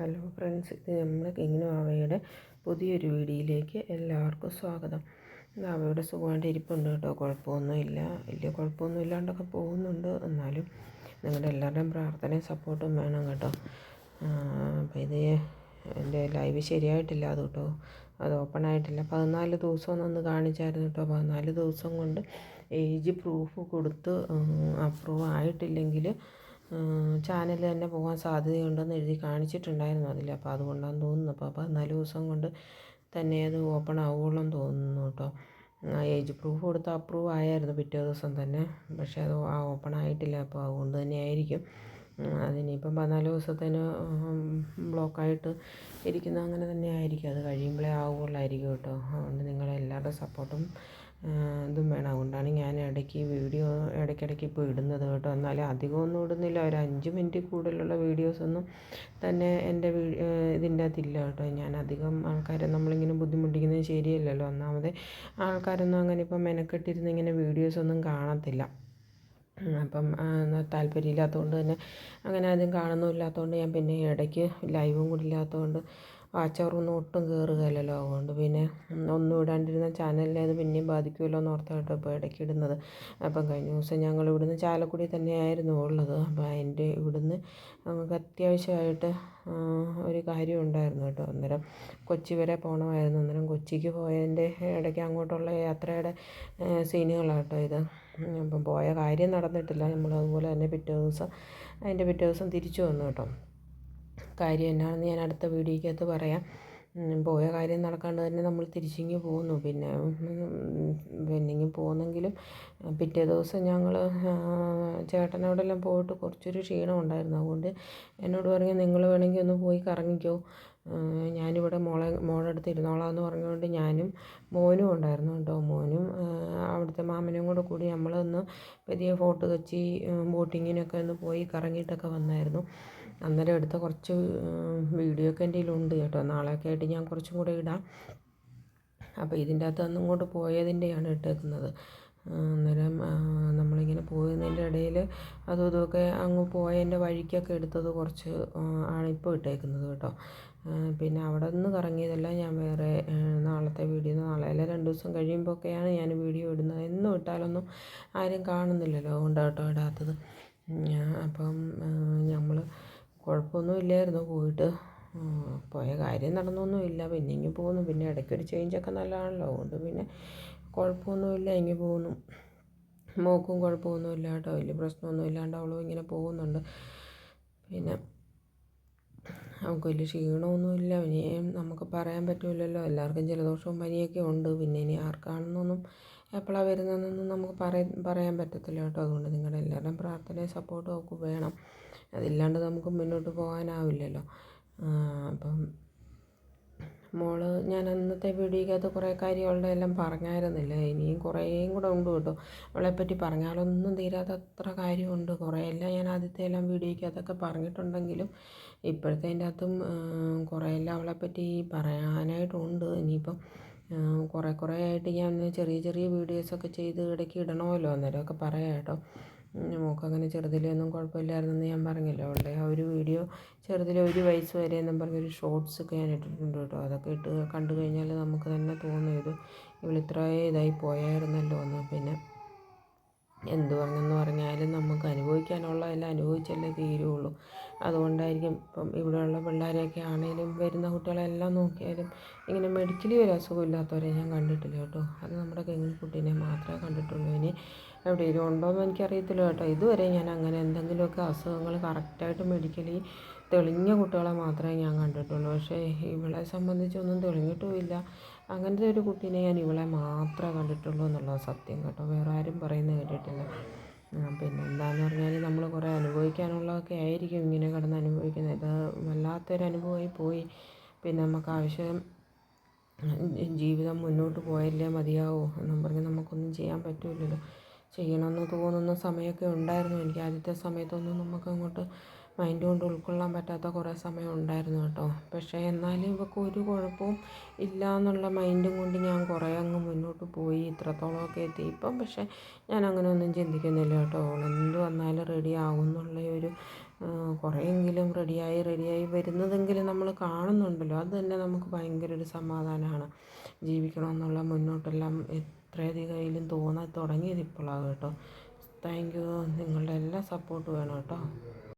Hello friends, ഇത് നമ്മുടെ കിങ്ങിണു അവയുടെ പുതിയൊരു വീഡിയോയിലേക്ക് എല്ലാവർക്കും സ്വാഗതം. അവയുടെ സുഖമായിട്ട് ഇരിപ്പുണ്ട് കേട്ടോ, കുഴപ്പമൊന്നുമില്ല, വലിയ കുഴപ്പമൊന്നും ഇല്ലാണ്ടൊക്കെ പോകുന്നുണ്ട്. എന്നാലും നിങ്ങളുടെ എല്ലാവരുടെയും പ്രാർത്ഥനയും സപ്പോർട്ടും വേണം കേട്ടോ. അപ്പോൾ ഇത് എൻ്റെ ലൈവ് ശരിയായിട്ടില്ല അത് കേട്ടോ, അത് ഓപ്പൺ ആയിട്ടില്ല. 14 ദിവസം ഒന്ന് കാണിച്ചായിരുന്നു കേട്ടോ. 14 ദിവസം കൊണ്ട് ഏജ് പ്രൂഫ് കൊടുത്ത് അപ്രൂവ് ആയിട്ടില്ലെങ്കിൽ ചാനൽ തന്നെ പോകാൻ സാധ്യതയുണ്ടെന്ന് എഴുതി കാണിച്ചിട്ടുണ്ടായിരുന്നു അതിൽ. അപ്പോൾ അതുകൊണ്ടാണെന്ന് തോന്നുന്നു. അപ്പോൾ 14 ദിവസം കൊണ്ട് തന്നെ അത് ഓപ്പൺ ആവുകയുള്ളൂ എന്ന് തോന്നുന്നു കേട്ടോ. ഏജ് പ്രൂഫ് കൊടുത്ത് അപ്രൂവ് ആയായിരുന്നു പിറ്റേ ദിവസം തന്നെ, പക്ഷേ അത് ഓപ്പൺ ആയിട്ടില്ല. അപ്പോൾ അതുകൊണ്ട് തന്നെ ആയിരിക്കും അതിനിപ്പം 14 ദിവസത്തിന് ബ്ലോക്കായിട്ട് ഇരിക്കുന്ന അങ്ങനെ തന്നെ ആയിരിക്കും. അത് കഴിയുമ്പോഴേ ആവുകയുള്ളായിരിക്കും കേട്ടോ. അതുകൊണ്ട് നിങ്ങളെല്ലാവരുടെ സപ്പോർട്ടും ഇതും വേണം. അതുകൊണ്ടാണ് ഞാൻ വീഡിയോ ഇടയ്ക്കിടയ്ക്ക് ഇപ്പോൾ ഇടുന്നത് കേട്ടോ. എന്നാലും അധികമൊന്നും ഇടുന്നില്ല. ഒരു 5 മിനിറ്റ് കൂടുതലുള്ള വീഡിയോസൊന്നും തന്നെ എൻ്റെ ഇതിൻ്റെ അകത്തില്ല കേട്ടോ. ഞാൻ അധികം ആൾക്കാരെ നമ്മളിങ്ങനെ ബുദ്ധിമുട്ടിക്കുന്നത് ശരിയല്ലല്ലോ. ഒന്നാമത് ആൾക്കാരൊന്നും അങ്ങനെ ഇപ്പം മെനക്കെട്ടിരുന്ന് ഇങ്ങനെ വീഡിയോസൊന്നും കാണത്തില്ല. അപ്പം താല്പര്യമില്ലാത്തതുകൊണ്ട് തന്നെ അങ്ങനെ ആദ്യം കാണുന്നുമില്ലാത്തതുകൊണ്ട് ഞാൻ പിന്നെ ഇടയ്ക്ക് ലൈവും കൂടി ഇല്ലാത്തതുകൊണ്ട് വാച്ചവറൊന്നും ഒട്ടും കയറുകയില്ലല്ലോ. അതുകൊണ്ട് പിന്നെ ഒന്നും ഇടാണ്ടിരുന്ന ചാനലിനെ അത് പിന്നെയും ബാധിക്കുമല്ലോ എന്ന് ഓർത്തായിട്ടോ ഇപ്പോൾ ഇടയ്ക്ക് ഇടുന്നത്. അപ്പം കഴിഞ്ഞ ദിവസം ഞങ്ങൾ ഇവിടുന്ന് ചാലക്കുടി തന്നെയായിരുന്നു ഉള്ളത്. അപ്പോൾ അതിൻ്റെ ഇവിടുന്ന് നമുക്ക് അത്യാവശ്യമായിട്ട് ഒരു കാര്യം ഉണ്ടായിരുന്നു കേട്ടോ. അന്നേരം കൊച്ചി വരെ പോകണമായിരുന്നു. അന്നേരം കൊച്ചിക്ക് പോയതിൻ്റെ ഇടയ്ക്ക് അങ്ങോട്ടുള്ള യാത്രയുടെ സീനുകളാണ് കേട്ടോ ഇത്. അപ്പം പോയ കാര്യം നടന്നിട്ടില്ല. നമ്മൾ അതുപോലെ തന്നെ അതിൻ്റെ പിറ്റേ ദിവസം തിരിച്ചു വന്നു കേട്ടോ. കാര്യം എന്നാണെന്ന് ഞാൻ അടുത്ത വീഡിയോയ്ക്കകത്ത് പറയാം. പോയ കാര്യം നടക്കാണ്ട് തന്നെ നമ്മൾ തിരിച്ചിങ്ങി പോന്നു. പിന്നെ ഇങ്ങ് പോന്നെങ്കിലും പിറ്റേ ദിവസം ഞങ്ങൾ ചേട്ടനോടെല്ലാം പോയിട്ട് കുറച്ചൊരു ക്ഷീണം ഉണ്ടായിരുന്നു. അതുകൊണ്ട് എന്നോട് പറഞ്ഞു, നിങ്ങൾ വേണമെങ്കിൽ ഒന്ന് പോയി കറങ്ങിക്കോ, ഞാനിവിടെ മോളുടെ അടുത്ത് ഇരുന്നോളാം എന്ന് പറഞ്ഞുകൊണ്ട് ഞാനും മോനും ഉണ്ടായിരുന്നു കേട്ടോ. മോനും അവിടുത്തെ മാമനും കൂടി നമ്മളൊന്ന് വലിയ ഫോർട്ട് കൊച്ചി ബോട്ടിങ്ങിനൊക്കെ ഒന്ന് പോയി കറങ്ങിയിട്ടൊക്കെ വന്നായിരുന്നു. അന്നേരം എടുത്ത കുറച്ച് വീഡിയോ ഒക്കെ എൻ്റെ കയ്യിലുണ്ട് കേട്ടോ. നാളെയൊക്കെ ആയിട്ട് ഞാൻ കുറച്ചും കൂടെ ഇടാം. അപ്പോൾ ഇതിൻ്റെ അകത്ത് ഇങ്ങോട്ട് പോയതിൻ്റെയാണ് ഇട്ടേക്കുന്നത്. അന്നേരം നമ്മളിങ്ങനെ പോകുന്നതിൻ്റെ ഇടയിൽ അതും ഇതുമൊക്കെ അങ്ങ് പോയതിൻ്റെ വഴിക്കൊക്കെ എടുത്തത് കുറച്ച് ആണ് ഇപ്പോൾ ഇട്ടേക്കുന്നത് കേട്ടോ. പിന്നെ അവിടെ നിന്ന് കറങ്ങിയതല്ല. ഞാൻ വേറെ നാളത്തെ വീഡിയോ, നാളെ അല്ല 2 ദിവസം കഴിയുമ്പോഴൊക്കെയാണ് ഞാൻ വീഡിയോ ഇടുന്നത്. എന്നും ഇട്ടാലൊന്നും ആരും കാണുന്നില്ലല്ലോ, അതുകൊണ്ടാണ് കേട്ടോ ഇടാത്തത്. അപ്പം നമ്മൾ കുഴപ്പമൊന്നും ഇല്ലായിരുന്നു പോയിട്ട്. പോയ കാര്യം നടന്നൊന്നുമില്ല. പിന്നെ ഇങ്ങ് പോകുന്നു. പിന്നെ ഇടയ്ക്കൊരു ചേഞ്ചൊക്കെ നല്ലതാണല്ലോ. അതുകൊണ്ട് പിന്നെ കുഴപ്പമൊന്നുമില്ല, ഇങ്ങ് പോകുന്നു. മോക്കും കുഴപ്പമൊന്നുമില്ല കേട്ടോ, വലിയ പ്രശ്നമൊന്നും ഇല്ലാണ്ട് അവളും ഇങ്ങനെ പോകുന്നുണ്ട്. പിന്നെ നമുക്ക് വലിയ ക്ഷീണമൊന്നുമില്ല. ഇനിയും നമുക്ക് പറയാൻ പറ്റില്ലല്ലോ, എല്ലാവർക്കും ജലദോഷവും പനിയൊക്കെ ഉണ്ട്. പിന്നെ ഇനി ആർക്കാണെന്നൊന്നും എപ്പോഴാണ് വരുന്നതെന്നൊന്നും നമുക്ക് പറയാൻ പറ്റത്തില്ല കേട്ടോ. അതുകൊണ്ട് നിങ്ങളുടെ എല്ലാവരുടെയും പ്രാർത്ഥനയും സപ്പോർട്ടും ഒക്കെ വേണം. അതില്ലാണ്ട് നമുക്ക് മുന്നോട്ട് പോകാനാവില്ലല്ലോ. അപ്പം മോള് ഞാൻ അന്നത്തെ വീഡിയോയ്ക്കകത്ത് കുറേ കാര്യങ്ങളുടെ എല്ലാം പറഞ്ഞായിരുന്നില്ല. ഇനിയും കുറേയും കൂടെ ഉണ്ട് കേട്ടോ. അവളെപ്പറ്റി പറഞ്ഞാലൊന്നും തീരാത്തത്ര കാര്യമുണ്ട്. കുറേയെല്ലാം ഞാൻ ആദ്യത്തെ എല്ലാം വീഡിയോയ്ക്കകത്തൊക്കെ പറഞ്ഞിട്ടുണ്ടെങ്കിലും ഇപ്പോഴത്തേൻ്റെ അകത്തും കുറേയെല്ലാം അവളെപ്പറ്റി പറയാനായിട്ടുണ്ട്. ഇനിയിപ്പം കുറേ ആയിട്ട് ഞാൻ ചെറിയ വീഡിയോസൊക്കെ ചെയ്ത് ഇടയ്ക്ക് ഇടണമല്ലോ. അന്നേരമൊക്കെ പറയാം കേട്ടോ. മോക്കങ്ങനെ ചെറുതിലൊന്നും കുഴപ്പമില്ലായിരുന്നെന്ന് ഞാൻ പറഞ്ഞല്ലോ. അവളുടെ ആ ഒരു വീഡിയോ ചെറുതിൽ 1 വയസ്സ് വരെ എന്നും പറഞ്ഞൊരു ഷോർട്സൊക്കെ ഞാൻ ഇട്ടിട്ടുണ്ട് കേട്ടോ. അതൊക്കെ കണ്ടു കഴിഞ്ഞാൽ നമുക്ക് തന്നെ തോന്നും ഇത് ഇവളിത്രയും ഇതായി പോയായിരുന്നല്ലോ എന്ന്. പിന്നെ എന്ത് പറഞ്ഞാലും നമുക്ക് അനുഭവിക്കാനുള്ളതെല്ലാം അനുഭവിച്ചല്ലേ തീരുള്ളൂ. അതുകൊണ്ടായിരിക്കും ഇപ്പം ഇവിടെയുള്ള പിള്ളേരെയൊക്കെ ആണെങ്കിലും വരുന്ന കുട്ടികളെല്ലാം നോക്കിയാലും ഇങ്ങനെ മെഡിക്കലി ഒരു അസുഖമില്ലാത്തവരെ ഞാൻ കണ്ടിട്ടില്ല കേട്ടോ. അത് നമ്മുടെ കുട്ടീനെ മാത്രമേ കണ്ടിട്ടുള്ളൂ. ഇനി എവിടെയെങ്കിലും ഉണ്ടോയെന്ന് എനിക്കറിയത്തില്ല കേട്ടോ. ഇതുവരെ ഞാൻ അങ്ങനെ എന്തെങ്കിലുമൊക്കെ അസുഖങ്ങൾ കറക്റ്റായിട്ട് മെഡിക്കലി തെളിഞ്ഞ കുട്ടികളെ മാത്രമേ ഞാൻ കണ്ടിട്ടുള്ളൂ. പക്ഷേ ഇവളെ സംബന്ധിച്ചൊന്നും തെളിഞ്ഞിട്ടുമില്ല. അങ്ങനത്തെ ഒരു കുട്ടീനെ ഞാൻ ഇവളെ മാത്രമേ കണ്ടിട്ടുള്ളൂ എന്നുള്ളത് സത്യം കേട്ടോ. വേറെ ആരും പറയുന്നത് കേട്ടിട്ടില്ല. പിന്നെ എന്താണെന്ന് പറഞ്ഞാൽ നമ്മൾ കുറേ അനുഭവിക്കാനുള്ളതൊക്കെ ആയിരിക്കും ഇങ്ങനെ കിടന്ന് അനുഭവിക്കുന്നത്. ഇത് വല്ലാത്തൊരു അനുഭവമായി പോയി. പിന്നെ നമുക്ക് ആവശ്യം ജീവിതം മുന്നോട്ട് പോയല്ലേ മതിയാവോ എന്നും പറഞ്ഞ് നമുക്കൊന്നും ചെയ്യാൻ പറ്റില്ലല്ലോ. ചെയ്യണമെന്ന് തോന്നുന്ന സമയമൊക്കെ ഉണ്ടായിരുന്നു എനിക്ക്. ആദ്യത്തെ സമയത്തൊന്നും നമുക്കങ്ങോട്ട് മൈൻഡ് കൊണ്ട് ഉൾക്കൊള്ളാൻ പറ്റാത്ത കുറേ സമയം ഉണ്ടായിരുന്നു കേട്ടോ. പക്ഷേ എന്നാലും ഇവൾക്ക് ഒരു കുഴപ്പവും ഇല്ല എന്നുള്ള മൈൻഡും കൊണ്ട് ഞാൻ കുറേ അങ്ങ് മുന്നോട്ട് പോയി, ഇത്രത്തോളമൊക്കെ എത്തി. ഇപ്പം പക്ഷേ ഞാൻ അങ്ങനെയൊന്നും ചിന്തിക്കുന്നില്ല കേട്ടോ. എന്ത് വന്നാലും റെഡി ആകും എന്നുള്ള ഒരു കുറേയെങ്കിലും റെഡിയായി വരുന്നതെങ്കിലും നമ്മൾ കാണുന്നുണ്ടല്ലോ, അത് തന്നെ നമുക്ക് ഭയങ്കര ഒരു സമാധാനമാണ്. ജീവിക്കണമെന്നുള്ള മുന്നോട്ടെല്ലാം എത്രയധികം തോന്നാൻ തുടങ്ങിയത് ഇപ്പോഴാണ് കേട്ടോ. Thank you. നിങ്ങളുടെ എല്ലാ സപ്പോർട്ട് വേണം കേട്ടോ.